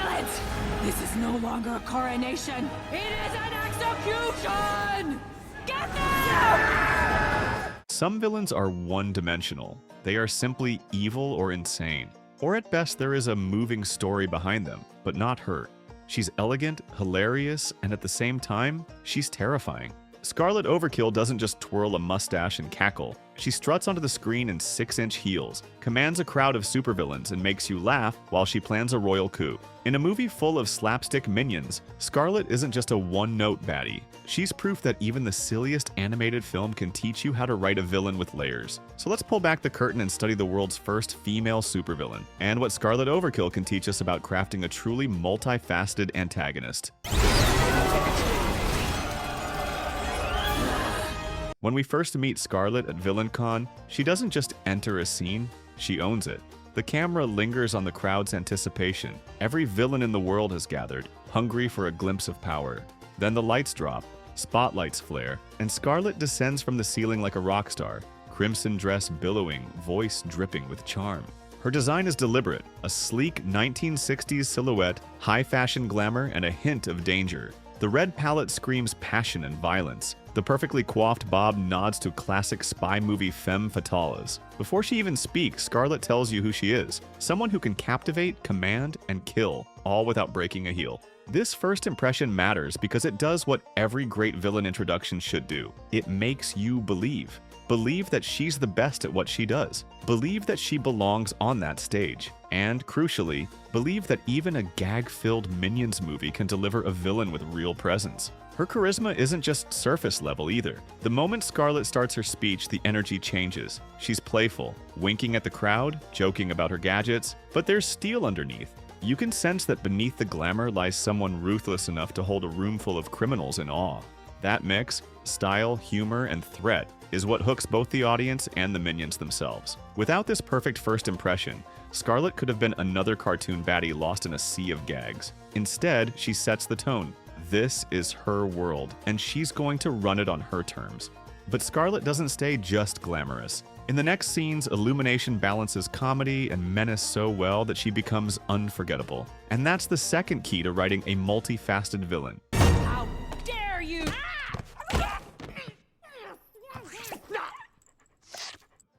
Silence! This is no longer a coronation. It is an execution! Get them! Some villains are one-dimensional. They are simply evil or insane. Or at best, there is a moving story behind them, but not her. She's elegant, hilarious, and at the same time, she's terrifying. Scarlet Overkill doesn't just twirl a mustache and cackle. She struts onto the screen in 6-inch heels, commands a crowd of supervillains, and makes you laugh while she plans a royal coup. In a movie full of slapstick minions, Scarlet isn't just a one-note baddie. She's proof that even the silliest animated film can teach you how to write a villain with layers. So let's pull back the curtain and study the world's first female supervillain, and what Scarlet Overkill can teach us about crafting a truly multifaceted antagonist. When we first meet Scarlet at VillainCon, she doesn't just enter a scene, she owns it. The camera lingers on the crowd's anticipation. Every villain in the world has gathered, hungry for a glimpse of power. Then the lights drop, spotlights flare, and Scarlet descends from the ceiling like a rock star, crimson dress billowing, voice dripping with charm. Her design is deliberate, a sleek 1960s silhouette, high-fashion glamour, and a hint of danger. The red palette screams passion and violence. The perfectly coiffed bob nods to classic spy movie femme fatales. Before she even speaks, Scarlet tells you who she is. Someone who can captivate, command, and kill, all without breaking a heel. This first impression matters because it does what every great villain introduction should do. It makes you believe. Believe that she's the best at what she does. Believe that she belongs on that stage. And, crucially, believe that even a gag-filled Minions movie can deliver a villain with real presence. Her charisma isn't just surface level either. The moment Scarlet starts her speech, the energy changes. She's playful, winking at the crowd, joking about her gadgets, but there's steel underneath. You can sense that beneath the glamour lies someone ruthless enough to hold a room full of criminals in awe. That mix, style, humor, and threat, is what hooks both the audience and the minions themselves. Without this perfect first impression, Scarlet could have been another cartoon baddie lost in a sea of gags. Instead, she sets the tone. This is her world, and she's going to run it on her terms. But Scarlet doesn't stay just glamorous. In the next scenes, Illumination balances comedy and menace so well that she becomes unforgettable. And that's the second key to writing a multifaceted villain. How dare you!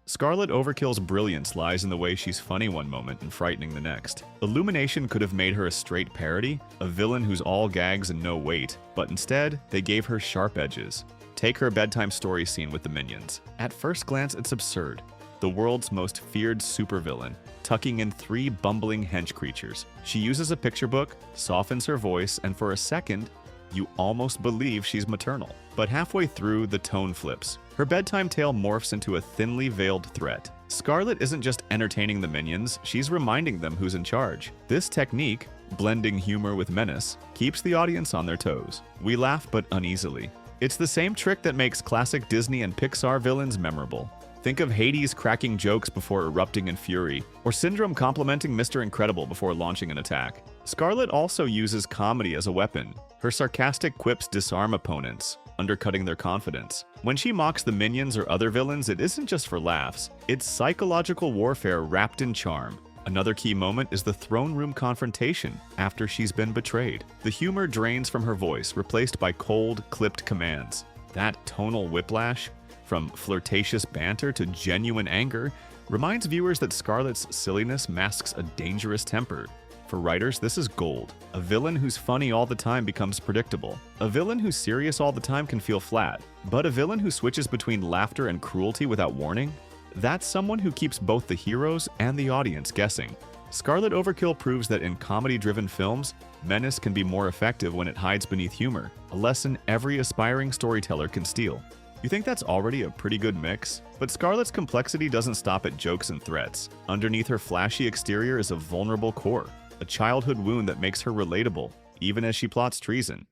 Scarlet Overkill's brilliance lies in the way she's funny one moment and frightening the next. Illumination could have made her a straight parody, a villain who's all gags and no weight, but instead, they gave her sharp edges. Take her bedtime story scene with the minions. At first glance, it's absurd. The world's most feared supervillain, tucking in 3 bumbling hench creatures. She uses a picture book, softens her voice, and for a second, you almost believe she's maternal. But halfway through, the tone flips. Her bedtime tale morphs into a thinly veiled threat. Scarlet isn't just entertaining the minions, she's reminding them who's in charge. This technique, blending humor with menace, keeps the audience on their toes. We laugh but uneasily. It's the same trick that makes classic Disney and Pixar villains memorable. Think of Hades cracking jokes before erupting in fury, or Syndrome complimenting Mr. Incredible before launching an attack. Scarlet also uses comedy as a weapon. Her sarcastic quips disarm opponents, undercutting their confidence. When she mocks the minions or other villains, it isn't just for laughs. It's psychological warfare wrapped in charm. Another key moment is the throne room confrontation after she's been betrayed. The humor drains from her voice, replaced by cold, clipped commands. That tonal whiplash, from flirtatious banter to genuine anger, reminds viewers that Scarlet's silliness masks a dangerous temper. For writers, this is gold. A villain who's funny all the time becomes predictable. A villain who's serious all the time can feel flat. But a villain who switches between laughter and cruelty without warning? That's someone who keeps both the heroes and the audience guessing. Scarlet Overkill proves that in comedy-driven films, menace can be more effective when it hides beneath humor, a lesson every aspiring storyteller can steal. You think that's already a pretty good mix? But Scarlet's complexity doesn't stop at jokes and threats. Underneath her flashy exterior is a vulnerable core, a childhood wound that makes her relatable, even as she plots treason.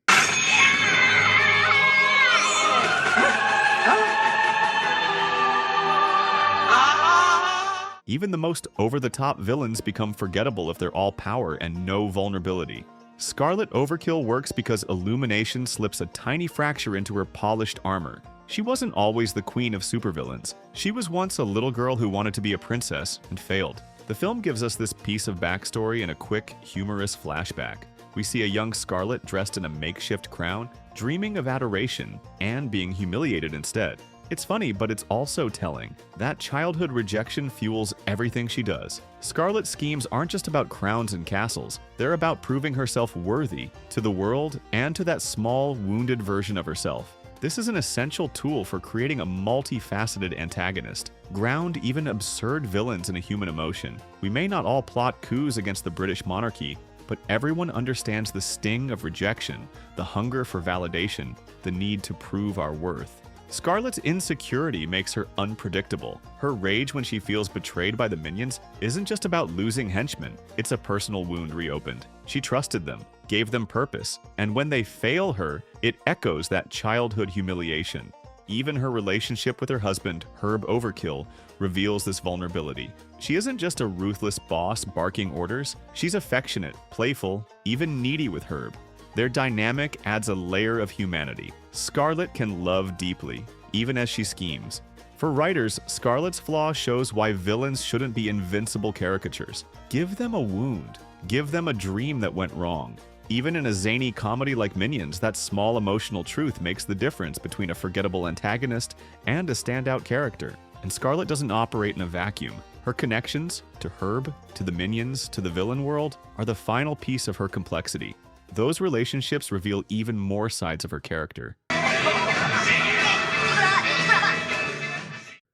Even the most over-the-top villains become forgettable if they're all power and no vulnerability. Scarlet Overkill works because Illumination slips a tiny fracture into her polished armor. She wasn't always the queen of supervillains. She was once a little girl who wanted to be a princess and failed. The film gives us this piece of backstory in a quick, humorous flashback. We see a young Scarlet dressed in a makeshift crown, dreaming of adoration and being humiliated instead. It's funny, but it's also telling. That childhood rejection fuels everything she does. Scarlet's schemes aren't just about crowns and castles. They're about proving herself worthy to the world and to that small, wounded version of herself. This is an essential tool for creating a multi-faceted antagonist. Ground even absurd villains in a human emotion. We may not all plot coups against the British monarchy, but everyone understands the sting of rejection, the hunger for validation, the need to prove our worth. Scarlet's insecurity makes her unpredictable. Her rage when she feels betrayed by the minions isn't just about losing henchmen, it's a personal wound reopened. She trusted them, gave them purpose, and when they fail her, it echoes that childhood humiliation. Even her relationship with her husband, Herb Overkill, reveals this vulnerability. She isn't just a ruthless boss barking orders, she's affectionate, playful, even needy with Herb. Their dynamic adds a layer of humanity. Scarlet can love deeply, even as she schemes. For writers, Scarlet's flaw shows why villains shouldn't be invincible caricatures. Give them a wound. Give them a dream that went wrong. Even in a zany comedy like Minions, that small emotional truth makes the difference between a forgettable antagonist and a standout character. And Scarlet doesn't operate in a vacuum. Her connections to Herb, to the Minions, to the villain world are the final piece of her complexity. Those relationships reveal even more sides of her character.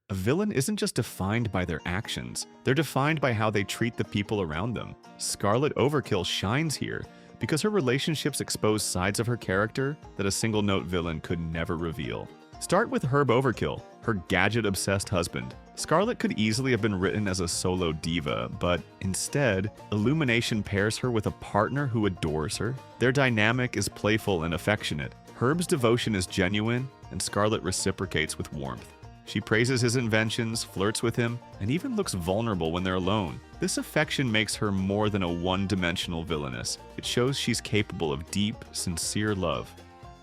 A villain isn't just defined by their actions, they're defined by how they treat the people around them. Scarlet Overkill shines here because her relationships expose sides of her character that a single-note villain could never reveal. Start with Herb Overkill, her gadget-obsessed husband. Scarlet could easily have been written as a solo diva, but instead, Illumination pairs her with a partner who adores her. Their dynamic is playful and affectionate. Herb's devotion is genuine, and Scarlet reciprocates with warmth. She praises his inventions, flirts with him, and even looks vulnerable when they're alone. This affection makes her more than a one-dimensional villainess. It shows she's capable of deep, sincere love.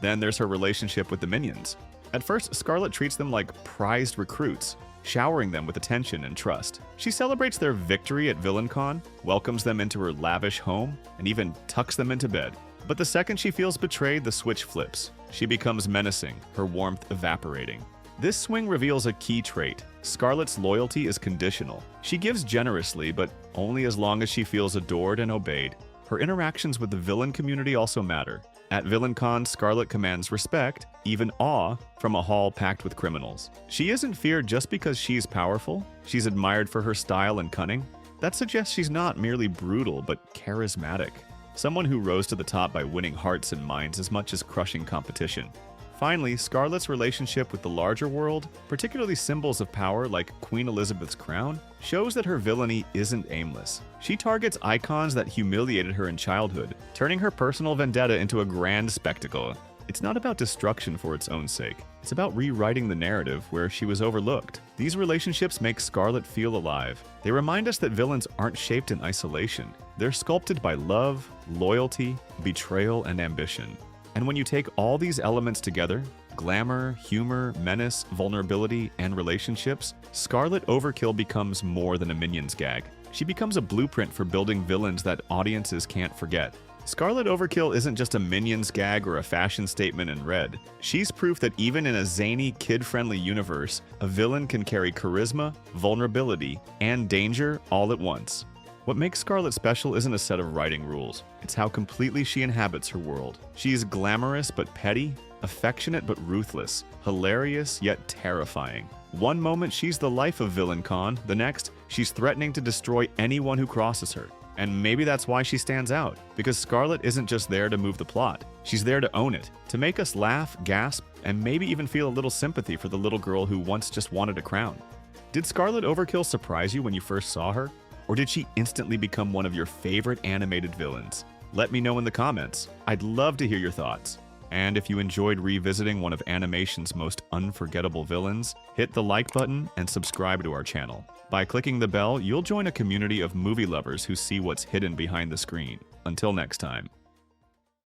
Then there's her relationship with the Minions. At first, Scarlet treats them like prized recruits, showering them with attention and trust. She celebrates their victory at VillainCon, welcomes them into her lavish home, and even tucks them into bed. But the second she feels betrayed, the switch flips. She becomes menacing, her warmth evaporating. This swing reveals a key trait. Scarlet's loyalty is conditional. She gives generously, but only as long as she feels adored and obeyed. Her interactions with the villain community also matter. At VillainCon, Scarlet commands respect, even awe, from a hall packed with criminals. She isn't feared just because she's powerful. She's admired for her style and cunning. That suggests she's not merely brutal, but charismatic. Someone who rose to the top by winning hearts and minds as much as crushing competition. Finally, Scarlet's relationship with the larger world, particularly symbols of power like Queen Elizabeth's crown, shows that her villainy isn't aimless. She targets icons that humiliated her in childhood, turning her personal vendetta into a grand spectacle. It's not about destruction for its own sake. It's about rewriting the narrative where she was overlooked. These relationships make Scarlet feel alive. They remind us that villains aren't shaped in isolation. They're sculpted by love, loyalty, betrayal, and ambition. And when you take all these elements together, glamour, humor, menace, vulnerability, and relationships, Scarlet Overkill becomes more than a Minions gag. She becomes a blueprint for building villains that audiences can't forget. Scarlet Overkill isn't just a Minions gag or a fashion statement in red. She's proof that even in a zany, kid-friendly universe, a villain can carry charisma, vulnerability, and danger all at once. What makes Scarlet special isn't a set of writing rules. It's how completely she inhabits her world. She's glamorous but petty, affectionate but ruthless, hilarious yet terrifying. One moment she's the life of VillainCon, the next she's threatening to destroy anyone who crosses her. And maybe that's why she stands out, because Scarlet isn't just there to move the plot. She's there to own it, to make us laugh, gasp, and maybe even feel a little sympathy for the little girl who once just wanted a crown. Did Scarlet Overkill surprise you when you first saw her? Or did she instantly become one of your favorite animated villains? Let me know in the comments. I'd love to hear your thoughts. And if you enjoyed revisiting one of animation's most unforgettable villains, hit the like button and subscribe to our channel. By clicking the bell, you'll join a community of movie lovers who see what's hidden behind the screen. Until next time.